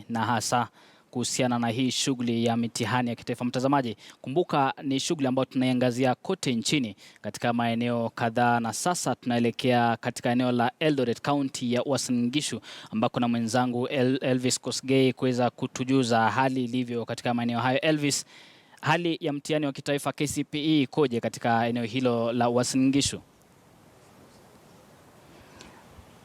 na hasa kuhusiana na hii shughuli ya mitihani ya kitaifa. Mtazamaji, kumbuka ni shughuli ambayo tunaiangazia kote nchini katika maeneo kadhaa, na sasa tunaelekea katika eneo la Eldoret, kaunti ya Uasin Gishu, ambako na mwenzangu Elvis Kosgei kuweza kutujuza hali ilivyo katika maeneo hayo. Elvis, hali ya mtihani wa kitaifa KCPE ikoje katika eneo hilo la Uasin Gishu?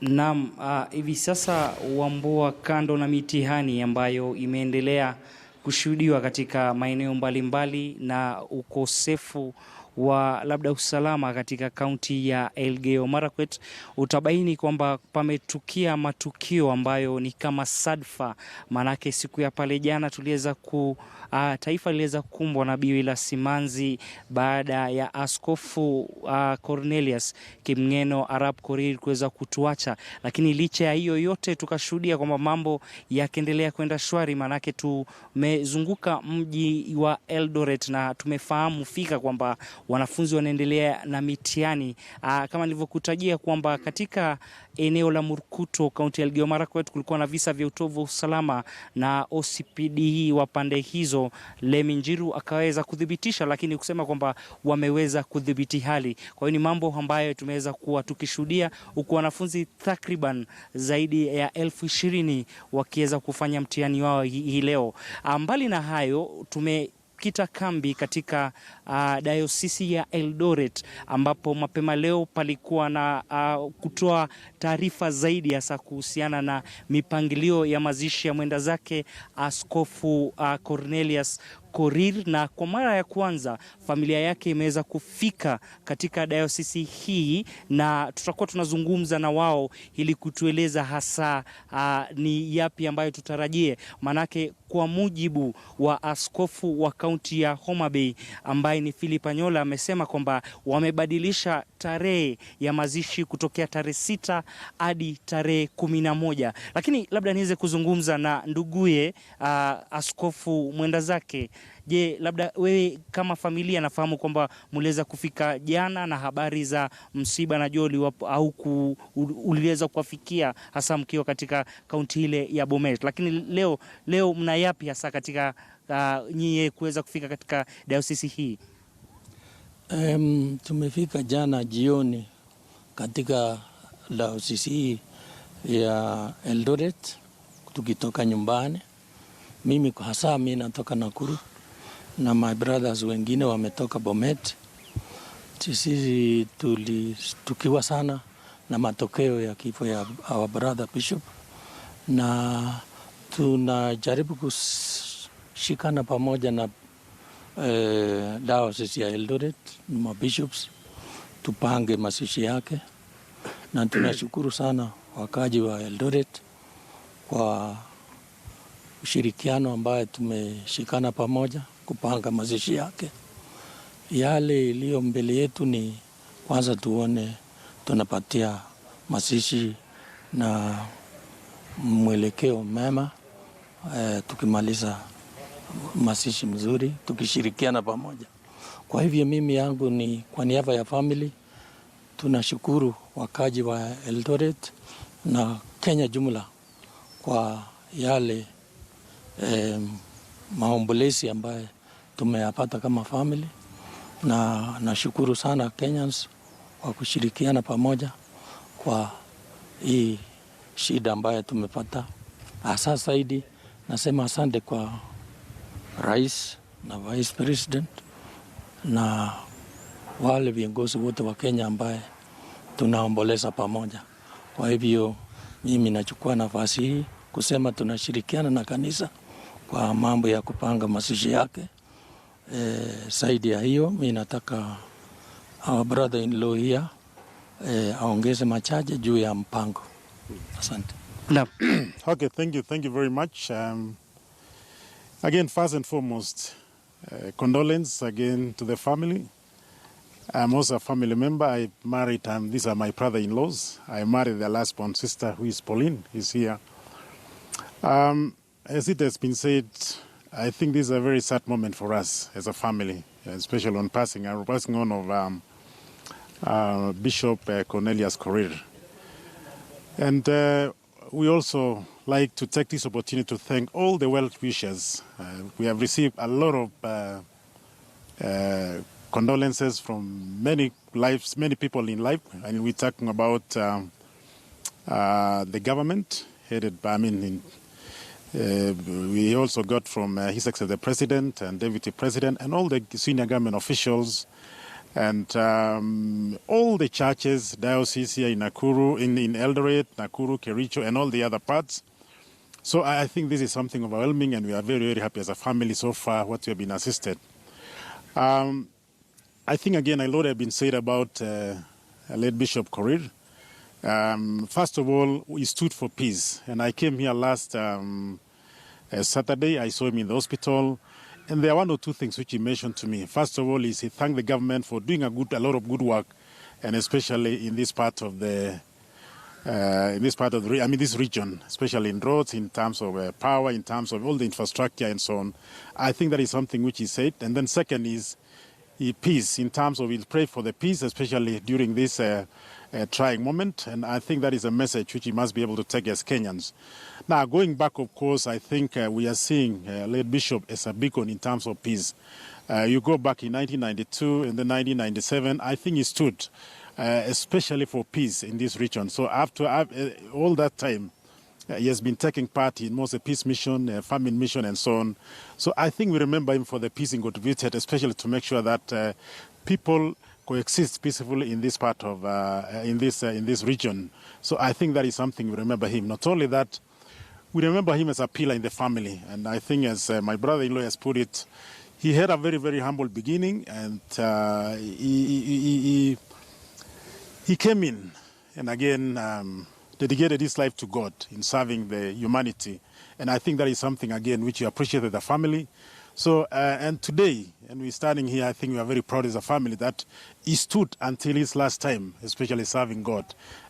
Naam, hivi sasa Wambua, kando na mitihani ambayo imeendelea kushuhudiwa katika maeneo mbalimbali na ukosefu wa labda usalama katika kaunti ya Elgeyo Marakwet, utabaini kwamba pametukia matukio ambayo ni kama sadfa. Manake siku ya pale jana tuliweza taifa liliweza kukumbwa na biwi la simanzi baada ya askofu Cornelius Korir kuweza kutuacha, lakini licha ya hiyo yote tukashuhudia kwamba mambo yakiendelea kwenda shwari. Manake tumezunguka mji wa Eldoret na tumefahamu fika kwamba wanafunzi wanaendelea na mitihani. Kama nilivyokutajia kwamba katika eneo la Murkuto, kaunti ya Elgeyo Marakwet, kulikuwa na visa vya utovu wa usalama, na OCPD wa pande hizo Leminjiru akaweza kudhibitisha, lakini kusema kwamba wameweza kudhibiti hali. Kwa hiyo ni mambo ambayo tumeweza kuwa tukishuhudia, huku wanafunzi takriban zaidi ya 20,000 wakiweza kufanya mtihani wao hii leo. Mbali na hayo, kita kambi katika dayosisi ya Eldoret, ambapo mapema leo palikuwa na kutoa taarifa zaidi hasa kuhusiana na mipangilio ya mazishi ya mwenda zake Askofu Cornelius Korir, na kwa mara ya kwanza familia yake imeweza kufika katika dayosisi hii, na tutakuwa tunazungumza na wao ili kutueleza hasa ni yapi ambayo tutarajie. Manake kwa mujibu wa askofu wa kaunti ya Homa Bay ambaye ni Philip Anyola, amesema kwamba wamebadilisha tarehe ya mazishi kutokea tarehe 6 hadi tarehe 11. Lakini labda niweze kuzungumza na nduguye askofu mwenda zake. Je, labda wewe kama familia, nafahamu kwamba mliweza kufika jana na habari za msiba na joli au uliweza kuwafikia hasa mkiwa katika kaunti ile ya Bomet, lakini leo mna yapi hasa katika nyie kuweza kufika katika dayosisi hii? Tumefika jana jioni katika dayosisi hii ya Eldoret tukitoka nyumbani. Mimi natoka Nakuru na my brothers wengine wametoka Bomet. Sisi tukiwa sana na matokeo ya kifo ya our brother Bishop, na tunajaribu kushikana pamoja na diocese ya Eldoret na bishops tupange mazishi yake, na tunashukuru sana wakaji wa Eldoret kwa ushirikiano ambaye tumeshikana pamoja kupanga mazishi yake. Yale iliyo mbele yetu ni kwanza tuone tunapatia mazishi na mwelekeo mema, tukimaliza mazishi mzuri tukishirikiana pamoja. Kwa hivyo mimi yangu ni kwa niaba ya family, tunashukuru wakaji wa Eldoret na Kenya jumla kwa yale maombolezi ambaye tumeyapata kama family, na nashukuru sana Kenyans kwa kushirikiana pamoja kwa hii shida ambaye tumepata. Hasa zaidi nasema asante kwa Rais na Vice President na wale viongozi wote wa Kenya ambaye tunaomboleza pamoja. Kwa hivyo mimi nachukua nafasi hii kusema tunashirikiana na kanisa kwa mambo ya kupanga mazishi yake. Zaidi ya hiyo, mimi nataka our brother in law here aongeze machache juu ya mpango. Asante. Okay, thank you very much. Again, first and foremost, condolence again to the family. I'm also a family member. I married, these are my brother-in-laws. I married their last born sister, who is Pauline, is here. As it has been said, I think this is a very sad moment for us as a family, especially on passing on of Bishop Cornelius Korir. And we also like to take this opportunity to thank all the well wishers. We have received a lot of condolences from many people in life, and we're talking about the government headed by, we also got from His Excellency the President and Deputy President and all the senior government officials and all the churches, dioceses here in Nakuru, in Eldoret, Nakuru, Kericho, and all the other parts. So I think this is something overwhelming, and we are very, very happy as a family so far what we have been assisted. I think, again, a lot have been said about late Bishop Korir. First of all, he stood for peace. And I came here last Saturday. I saw him in the hospital. And there are one or two things which he mentioned to me. First of all, is he thanked the government for doing a lot of good work, and especially in this part of this region, especially in roads, in terms of power, in terms of all the infrastructure and so on. I think that is something which he said. And then second is peace, in terms of he'll pray for the peace, especially during this trying moment. And I think that is a message which he must be able to take as Kenyans. Now, going back, of course, I think we are seeing late Bishop as a beacon in terms of peace. You go back in 1992 and then 1997, I think he stood especially for peace in this region. So after all that time, he has been taking part in most of the peace mission, famine mission, and so on. So I think we remember him for the peace he contributed, especially to make sure that people coexist peacefully in this part of in this region. So I think that is something we remember him. Not only that, we remember him as a pillar in the family. And I think, as my brother-in-law has put it, he had a very, very humble beginning, and he came in and again dedicated his life to God in serving the humanity. And I think that is something, again, which we appreciate as a family. So, and today, and we're standing here, I think we are very proud as a family that he stood until his last time, especially serving God.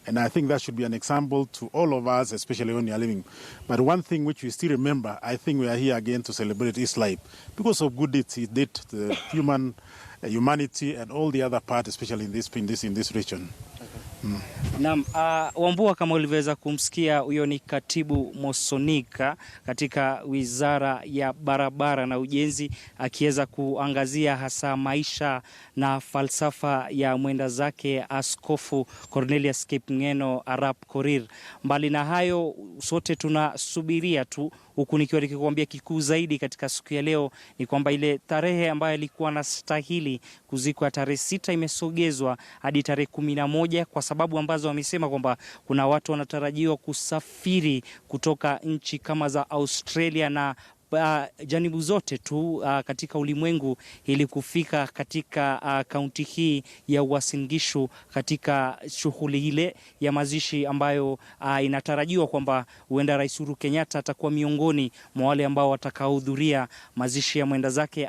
And I think that should be an example to all of us, especially when we are living. But one thing which we still remember, I think we are here again to celebrate his life because of good deeds he did to the humanity and all the other parts, especially in this region. Naam, Wambua, kama ulivyoweza kumsikia, huyo ni katibu Mosonika katika Wizara ya Barabara na Ujenzi, akiweza kuangazia hasa maisha na falsafa ya mwenda zake Askofu Cornelius Korir. Mbali na hayo, sote tunasubiria tu, huku nikiwa nikikwambia kikuu zaidi katika siku ya leo ni kwamba ile tarehe ambayo alikuwa anastahili kuzikwa tarehe 6 imesogezwa hadi tarehe 11 kwa sababu ambazo wamesema kwamba kuna watu wanatarajiwa kusafiri kutoka nchi kama za Australia na janibu zote tu katika ulimwengu ili kufika katika kaunti hii ya Uasin Gishu katika shughuli ile ya mazishi ambayo inatarajiwa kwamba huenda Rais Uhuru Kenyatta atakuwa miongoni mwa wale ambao watakaohudhuria mazishi ya mwenda zake